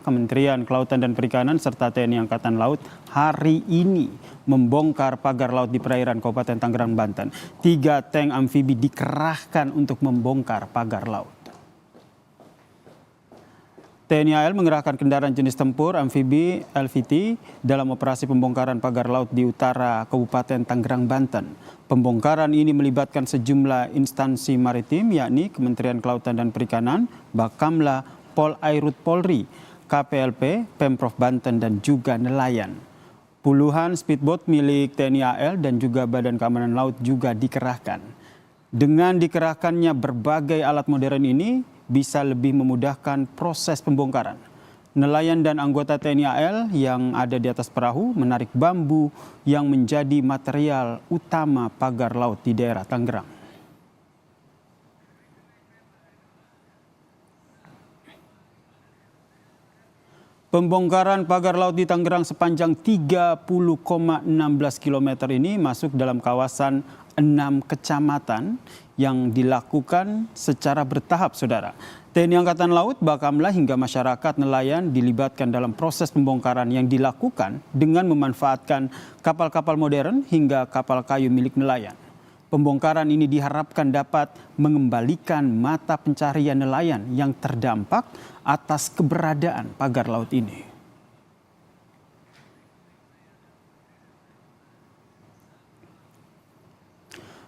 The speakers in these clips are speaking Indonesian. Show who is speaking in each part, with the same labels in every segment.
Speaker 1: Kementerian Kelautan dan Perikanan serta TNI Angkatan Laut hari ini membongkar pagar laut di perairan Kabupaten Tangerang, Banten. 3 tank amfibi dikerahkan untuk membongkar pagar laut. TNI AL mengerahkan kendaraan jenis tempur amfibi LVT dalam operasi pembongkaran pagar laut di utara Kabupaten Tangerang, Banten. Pembongkaran ini melibatkan sejumlah instansi maritim yakni Kementerian Kelautan dan Perikanan, Bakamla, Polairut Polri, KPLP, Pemprov Banten dan juga nelayan. Puluhan speedboat milik TNI AL dan juga Badan Keamanan Laut juga dikerahkan. Dengan dikerahkannya berbagai alat modern ini bisa lebih memudahkan proses pembongkaran. Nelayan dan anggota TNI AL yang ada di atas perahu menarik bambu yang menjadi material utama pagar laut di daerah Tangerang. Pembongkaran pagar laut di Tangerang sepanjang 30,16 km ini masuk dalam kawasan 6 kecamatan yang dilakukan secara bertahap, Saudara. TNI Angkatan Laut, Bakamla hingga masyarakat nelayan dilibatkan dalam proses pembongkaran yang dilakukan dengan memanfaatkan kapal-kapal modern hingga kapal kayu milik nelayan. Pembongkaran ini diharapkan dapat mengembalikan mata pencarian nelayan yang terdampak atas keberadaan pagar laut ini.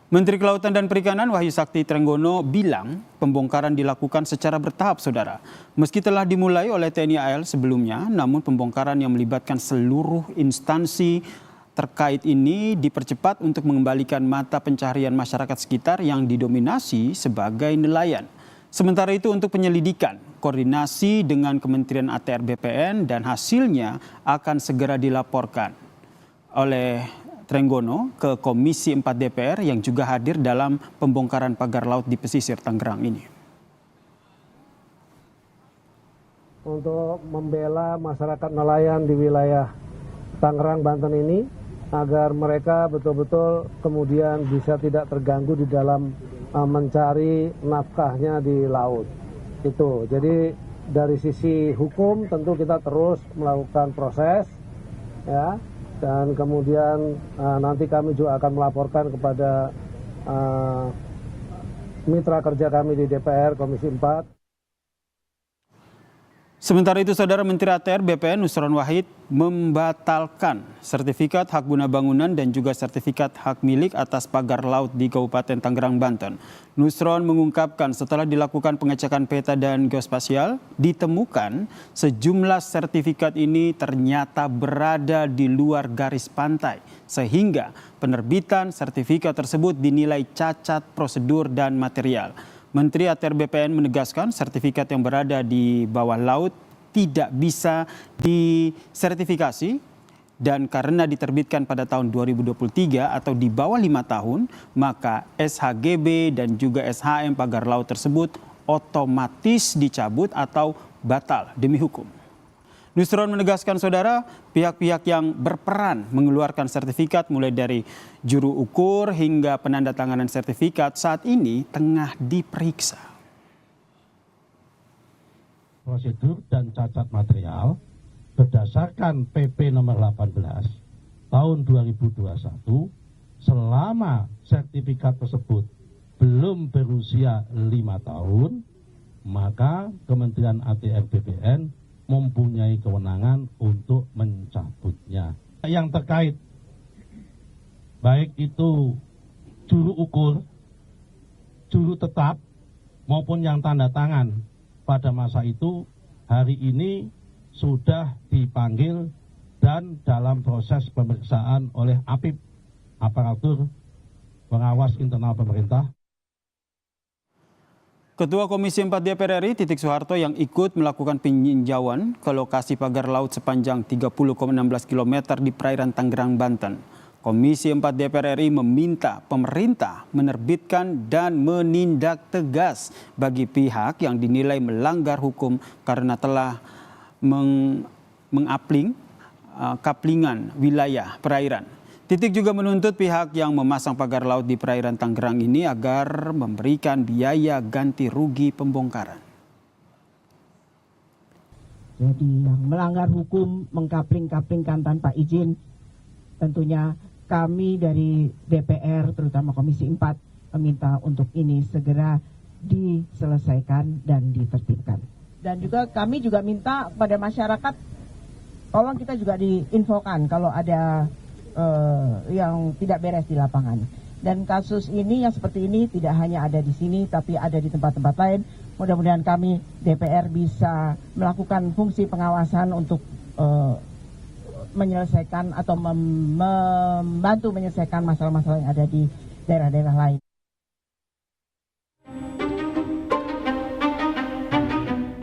Speaker 1: Menteri Kelautan dan Perikanan Wahyu Sakti Trenggono bilang pembongkaran dilakukan secara bertahap, Saudara. Meski telah dimulai oleh TNI AL sebelumnya, namun pembongkaran yang melibatkan seluruh instansi terkait ini dipercepat untuk mengembalikan mata pencaharian masyarakat sekitar yang didominasi sebagai nelayan. Sementara itu untuk penyelidikan, koordinasi dengan Kementerian ATR BPN dan hasilnya akan segera dilaporkan oleh Trenggono ke Komisi 4 DPR yang juga hadir dalam pembongkaran pagar laut di pesisir Tangerang ini.
Speaker 2: Untuk membela masyarakat nelayan di wilayah Tangerang, Banten ini agar mereka betul-betul kemudian bisa tidak terganggu di dalam mencari nafkahnya di laut. Itu. Jadi dari sisi hukum tentu kita terus melakukan proses ya. Dan kemudian nanti kami juga akan melaporkan kepada mitra kerja kami di DPR Komisi 4.
Speaker 1: Sementara itu, Saudara, Menteri ATR BPN Nusron Wahid membatalkan sertifikat hak guna bangunan dan juga sertifikat hak milik atas pagar laut di Kabupaten Tangerang, Banten. Nusron mengungkapkan setelah dilakukan pengecekan peta dan geospasial, ditemukan sejumlah sertifikat ini ternyata berada di luar garis pantai, sehingga penerbitan sertifikat tersebut dinilai cacat prosedur dan material. Menteri ATR BPN menegaskan sertifikat yang berada di bawah laut tidak bisa disertifikasi dan karena diterbitkan pada tahun 2023 atau di bawah 5 tahun, maka SHGB dan juga SHM pagar laut tersebut otomatis dicabut atau batal demi hukum. Nusron menegaskan, Saudara, pihak-pihak yang berperan mengeluarkan sertifikat mulai dari juru ukur hingga penandatanganan sertifikat saat ini tengah diperiksa.
Speaker 3: Prosedur dan cacat material berdasarkan PP nomor 18 tahun 2021 selama sertifikat tersebut belum berusia 5 tahun, maka Kementerian ATR BPN mempunyai kewenangan untuk mencabutnya. Yang terkait, baik itu juru ukur, juru tetap, maupun yang tanda tangan pada masa itu, hari ini sudah dipanggil dan dalam proses pemeriksaan oleh APIP, Aparatur Pengawas Internal Pemerintah.
Speaker 1: Ketua Komisi 4 DPR RI Titik Soeharto yang ikut melakukan peninjauan ke lokasi pagar laut sepanjang 30,16 km di perairan Tangerang, Banten. Komisi 4 DPR RI meminta pemerintah menerbitkan dan menindak tegas bagi pihak yang dinilai melanggar hukum karena telah mengapling kaplingan wilayah perairan. Titik juga menuntut pihak yang memasang pagar laut di perairan Tangerang ini agar memberikan biaya ganti rugi pembongkaran.
Speaker 4: Jadi yang melanggar hukum, mengkapling-kaplingkan tanpa izin, tentunya kami dari DPR, terutama Komisi 4, meminta untuk ini segera diselesaikan dan ditertibkan. Dan juga kami juga minta kepada masyarakat, tolong kita juga diinfokan kalau ada yang tidak beres di lapangan. Dan kasus ini yang seperti ini tidak hanya ada di sini, tapi ada di tempat-tempat lain. Mudah-mudahan kami DPR bisa melakukan fungsi pengawasan untuk menyelesaikan atau membantu menyelesaikan masalah-masalah yang ada di daerah-daerah lain.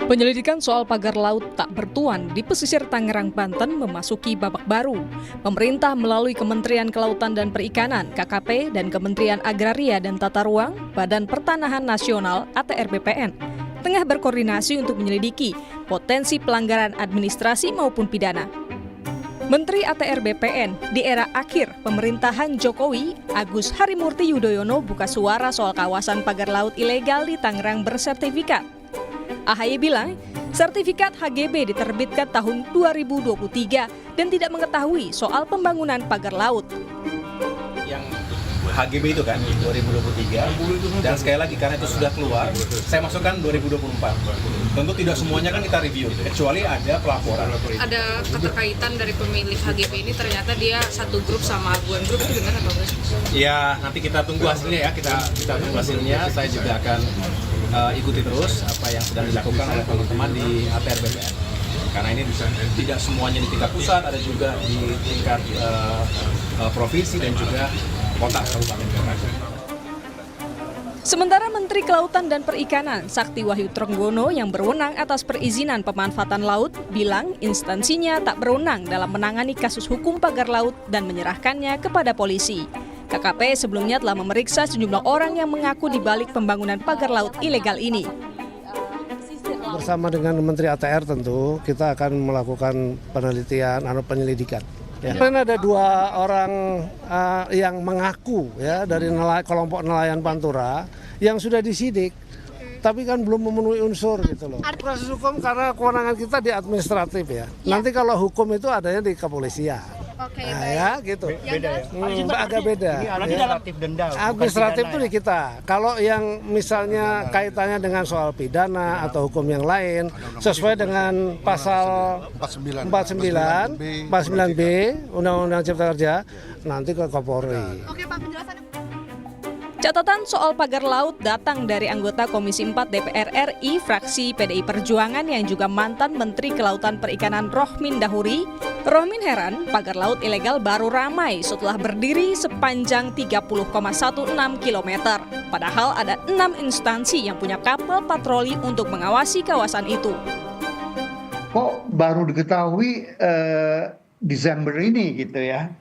Speaker 5: Penyelidikan soal pagar laut tak bertuan di pesisir Tangerang, Banten memasuki babak baru. Pemerintah melalui Kementerian Kelautan dan Perikanan (KKP) dan Kementerian Agraria dan Tata Ruang, Badan Pertanahan Nasional (ATR BPN) tengah berkoordinasi untuk menyelidiki potensi pelanggaran administrasi maupun pidana. Menteri ATR BPN di era akhir pemerintahan Jokowi, Agus Harimurti Yudhoyono, buka suara soal kawasan pagar laut ilegal di Tangerang bersertifikat. AHY bilang, sertifikat HGB diterbitkan tahun 2023 dan tidak mengetahui soal pembangunan pagar laut.
Speaker 6: Yang HGB itu kan 2023, dan sekali lagi karena itu sudah keluar, saya masukkan 2024. Tentu tidak semuanya kan kita review, kecuali ada pelaporan.
Speaker 7: Ada keterkaitan dari pemilik HGB ini, ternyata dia satu grup sama Aguan Group, itu benar atau enggak?
Speaker 6: Ya, nanti kita tunggu hasilnya ya, kita tunggu hasilnya. Saya juga akan ikuti terus apa yang sedang dilakukan oleh teman-teman di ATR BPN. Karena ini tidak semuanya di tingkat pusat, ada juga di tingkat provinsi dan juga kota kabupaten kota.
Speaker 5: Sementara Menteri Kelautan dan Perikanan Sakti Wahyu Trenggono yang berwenang atas perizinan pemanfaatan laut bilang instansinya tak berwenang dalam menangani kasus hukum pagar laut dan menyerahkannya kepada polisi. KKP sebelumnya telah memeriksa sejumlah orang yang mengaku di balik pembangunan pagar laut ilegal ini.
Speaker 2: Bersama dengan Menteri ATR tentu kita akan melakukan penelitian atau penyelidikan. Ya. Karena ada 2 orang yang mengaku ya dari kelompok nelayan Pantura yang sudah disidik, tapi kan belum memenuhi unsur gitu loh. Proses hukum karena kewenangan kita di administratif ya. Nanti kalau hukum itu adanya di kepolisian.
Speaker 8: Oke,
Speaker 2: nah, ya gitu.
Speaker 8: Beda ya.
Speaker 2: Agak beda.
Speaker 9: Administratif denda.
Speaker 2: Administratif itu di kita. Kalau yang misalnya kaitannya dengan soal pidana atau hukum yang lain sesuai dengan pasal 49B Undang-Undang Cipta Kerja nanti ke Kapolri.
Speaker 8: Oke, Pak, penjelasannya.
Speaker 5: Catatan soal pagar laut datang dari anggota Komisi 4 DPR RI fraksi PDI Perjuangan yang juga mantan Menteri Kelautan Perikanan Rohmin Dahuri. Rohmin heran pagar laut ilegal baru ramai setelah berdiri sepanjang 30,16 km. Padahal ada 6 instansi yang punya kapal patroli untuk mengawasi kawasan itu.
Speaker 10: Kok baru diketahui Desember ini gitu ya?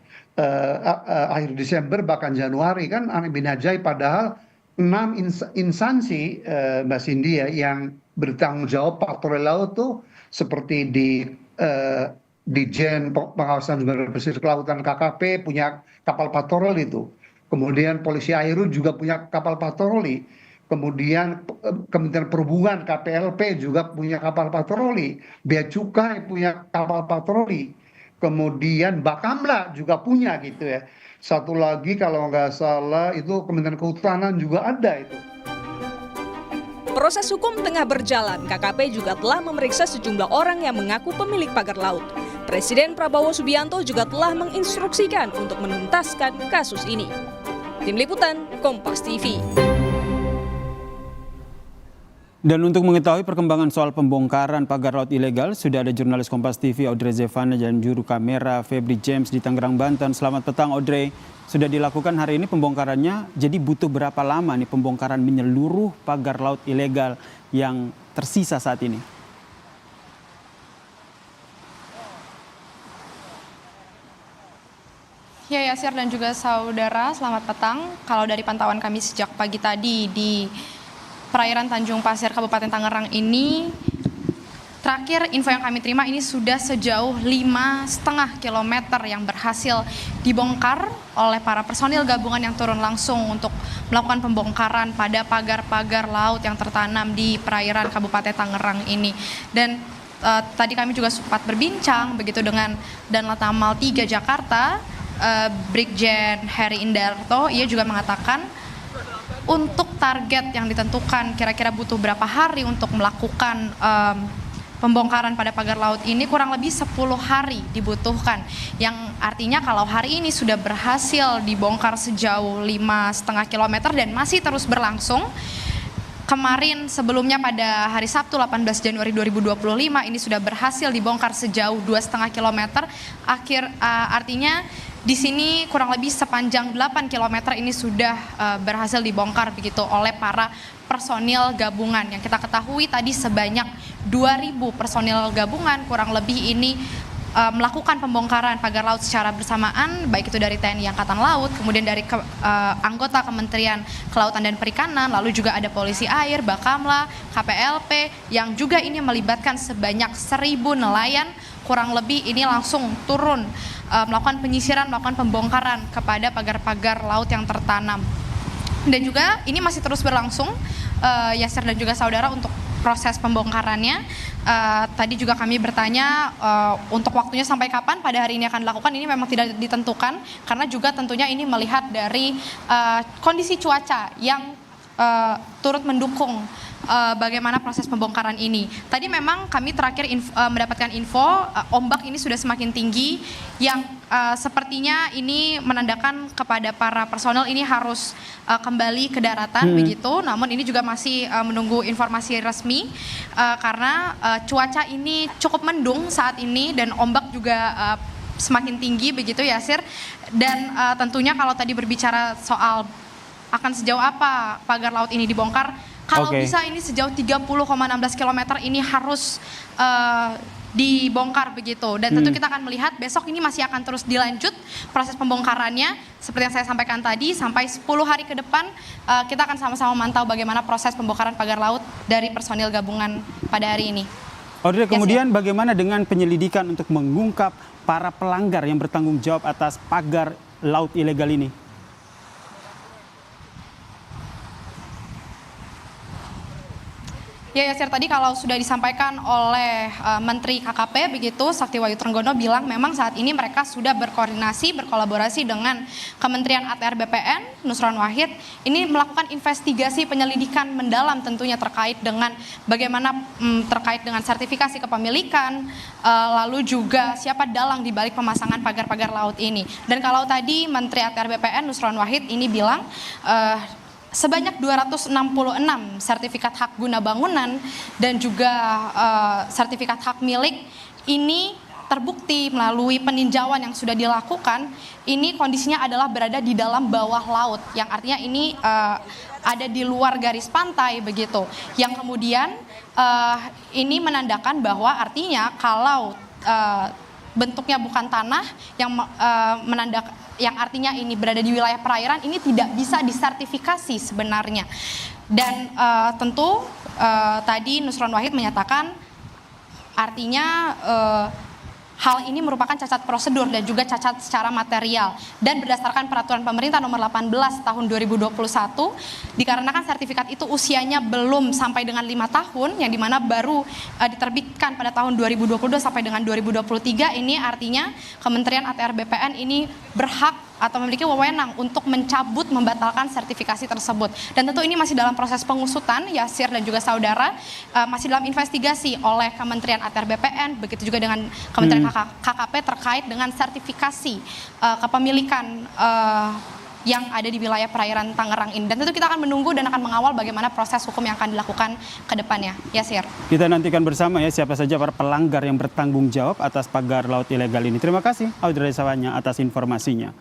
Speaker 10: Akhir Desember bahkan Januari kan aneh bin ajaib, padahal 6 instansi Mbak Cindy ya, yang bertanggung jawab patroli laut tuh seperti di Jen Pengawasan Sumber Pesisir Kelautan KKP punya kapal patroli itu, kemudian Polisi Air juga punya kapal patroli, kemudian Kementerian Perhubungan KPLP juga punya kapal patroli, Bea Cukai punya kapal patroli. Kemudian Bakamla juga punya gitu ya. Satu lagi kalau nggak salah itu Kementerian Kehutanan juga ada itu.
Speaker 5: Proses hukum tengah berjalan, KKP juga telah memeriksa sejumlah orang yang mengaku pemilik pagar laut. Presiden Prabowo Subianto juga telah menginstruksikan untuk menuntaskan kasus ini. Tim Liputan, Kompas TV.
Speaker 1: Dan untuk mengetahui perkembangan soal pembongkaran pagar laut ilegal, sudah ada jurnalis Kompas TV Audrey Zevana dan juru kamera Febri James di Tangerang, Banten. Selamat petang Audrey. Sudah dilakukan hari ini pembongkarannya, jadi butuh berapa lama nih pembongkaran menyeluruh pagar laut ilegal yang tersisa saat ini?
Speaker 8: Ya, Yasir dan juga saudara, selamat petang. Kalau dari pantauan kami sejak pagi tadi di perairan Tanjung Pasir Kabupaten Tangerang ini, terakhir info yang kami terima ini sudah sejauh 5,5 km yang berhasil dibongkar oleh para personil gabungan yang turun langsung untuk melakukan pembongkaran pada pagar-pagar laut yang tertanam di perairan Kabupaten Tangerang ini. Dan tadi kami juga sempat berbincang begitu dengan Danlantamal 3 Jakarta, Brigjen Heri Indarto. Ia juga mengatakan untuk target yang ditentukan kira-kira butuh berapa hari untuk melakukan pembongkaran pada pagar laut ini, kurang lebih 10 hari dibutuhkan. Yang artinya kalau hari ini sudah berhasil dibongkar sejauh 5,5 km dan masih terus berlangsung, kemarin sebelumnya pada hari Sabtu 18 Januari 2025 ini sudah berhasil dibongkar sejauh 2,5 km. Artinya di sini kurang lebih sepanjang 8 km ini sudah berhasil dibongkar begitu oleh para personil gabungan. Yang kita ketahui tadi sebanyak 2.000 personil gabungan kurang lebih ini melakukan pembongkaran pagar laut secara bersamaan, baik itu dari TNI Angkatan Laut, kemudian dari anggota Kementerian Kelautan dan Perikanan, lalu juga ada Polisi Air, Bakamla, KPLP, yang juga ini melibatkan sebanyak 1.000 nelayan, kurang lebih ini langsung turun melakukan penyisiran, melakukan pembongkaran kepada pagar-pagar laut yang tertanam. Dan juga ini masih terus berlangsung, Yasir dan juga saudara, untuk proses pembongkarannya. Tadi juga kami bertanya untuk waktunya sampai kapan pada hari ini akan dilakukan, ini memang tidak ditentukan karena juga tentunya ini melihat dari kondisi cuaca yang turut mendukung bagaimana proses pembongkaran ini. Tadi memang kami terakhir mendapatkan info ombak ini sudah semakin tinggi yang sepertinya ini menandakan kepada para personel ini harus kembali ke daratan begitu. Namun ini juga masih menunggu informasi resmi karena cuaca ini cukup mendung saat ini dan ombak juga semakin tinggi begitu, Yasir. Dan tentunya kalau tadi berbicara soal akan sejauh apa pagar laut ini dibongkar, kalau bisa ini sejauh 30,16 km ini harus dibongkar begitu. Dan tentu kita akan melihat besok ini masih akan terus dilanjut proses pembongkarannya. Seperti yang saya sampaikan tadi, sampai 10 hari ke depan kita akan sama-sama mantau bagaimana proses pembongkaran pagar laut dari personil gabungan pada hari ini.
Speaker 1: Audrey, kemudian bagaimana dengan penyelidikan untuk mengungkap para pelanggar yang bertanggung jawab atas pagar laut ilegal ini?
Speaker 8: Ya, Yasir, tadi kalau sudah disampaikan oleh Menteri KKP begitu, Sakti Wahyu Trenggono bilang memang saat ini mereka sudah berkoordinasi, berkolaborasi dengan Kementerian ATR BPN, Nusron Wahid, ini melakukan investigasi penyelidikan mendalam tentunya terkait dengan bagaimana terkait dengan sertifikasi kepemilikan, lalu juga siapa dalang di balik pemasangan pagar-pagar laut ini. Dan kalau tadi Menteri ATR BPN, Nusron Wahid, ini bilang sebanyak 266 sertifikat hak guna bangunan dan juga sertifikat hak milik ini terbukti melalui peninjauan yang sudah dilakukan, ini kondisinya adalah berada di dalam bawah laut, yang artinya ini ada di luar garis pantai begitu, yang kemudian ini menandakan bahwa artinya kalau bentuknya bukan tanah yang artinya ini berada di wilayah perairan, ini tidak bisa disertifikasi sebenarnya. Dan tentu tadi Nusron Wahid menyatakan artinya hal ini merupakan cacat prosedur dan juga cacat secara material. Dan berdasarkan peraturan pemerintah nomor 18 tahun 2021, dikarenakan sertifikat itu usianya belum sampai dengan 5 tahun, yang dimana baru diterbitkan pada tahun 2022 sampai dengan 2023, ini artinya Kementerian ATR BPN ini berhak atau memiliki wewenang untuk mencabut, membatalkan sertifikasi tersebut. Dan tentu ini masih dalam proses pengusutan, Yasir dan juga saudara, masih dalam investigasi oleh Kementerian ATR BPN, begitu juga dengan Kementerian KKP terkait dengan sertifikasi kepemilikan yang ada di wilayah perairan Tangerang ini. Dan tentu kita akan menunggu dan akan mengawal bagaimana proses hukum yang akan dilakukan ke depannya. Yasir.
Speaker 1: Kita nantikan bersama ya siapa saja para pelanggar yang bertanggung jawab atas pagar laut ilegal ini. Terima kasih Audrey Sawanya atas informasinya.